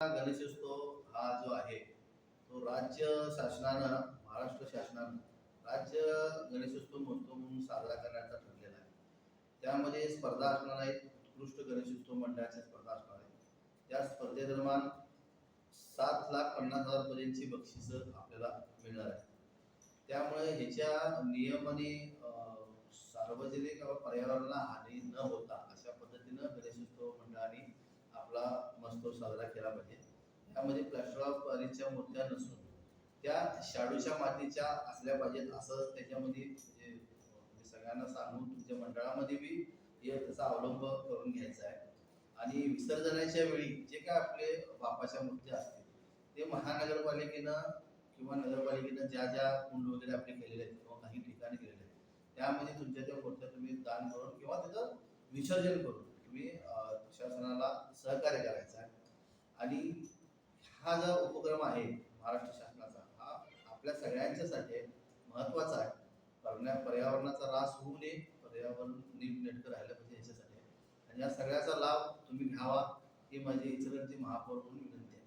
गणेशोत्सव हा जो आहे तो राज्य शासनानं महाराष्ट्र शासनानं राज्य गणेशोत्सव महोत्सव म्हणून साजरा करण्याचा ठरलेला आहे. त्यामध्ये स्पर्धा असणार आहेत. उत्कृष्ट गणेशोत्सव मंडळाच्या स्पर्धा असणार आहेत. त्या स्पर्धेदरम्यान 7,50,000 पर्यंतची बक्षिसं आपल्याला मिळणार आहे. त्यामुळे ह्याच्या नियमाने सार्वजनिक पर्यावरणाला हानी न होता अशा पद्धतीनं गणेशोत्सव मंडळाने आपला महोत्सव साजरा केला पाहिजे. त्यामध्ये प्लॅस्टर ऑफ पॅरिसच्या मूर्त्या नसून त्या शाडूच्या मातीच्या असल्या पाहिजेत असं त्याच्यामध्ये म्हणजे सगळ्यांना सांगून तुमच्या मंडळामध्ये बी हे त्याचा अवलंब करून घ्यायचा आहे. आणि विसर्जनाच्या वेळी जे काय आपले बापाच्या मूर्त्या असतील ते महानगरपालिकेनं किंवा नगरपालिकेनं ज्या ज्या कुंड वगैरे आपले केलेले आहेत किंवा काही ठिकाणी केलेले आहेत त्यामध्ये तुमच्या त्या मूर्त्या तुम्ही दान करून किंवा त्याचं विसर्जन करून तुम्ही शासनाला सहकार्य करायचं आहे. आणि हा जो उपक्रम आहे महाराष्ट्र शासनाचा हा आपल्या सगळ्यांच्यासाठी महत्त्वाचा आहे. पर्यावरणाचा ऱ्हास होऊ नये, पर्यावरण नीटनेटकं राहिलं पाहिजे याच्यासाठी. आणि या सगळ्याचा लाभ तुम्ही घ्यावा ही माझी इचलकरंजी महापौर म्हणून विनंती आहे.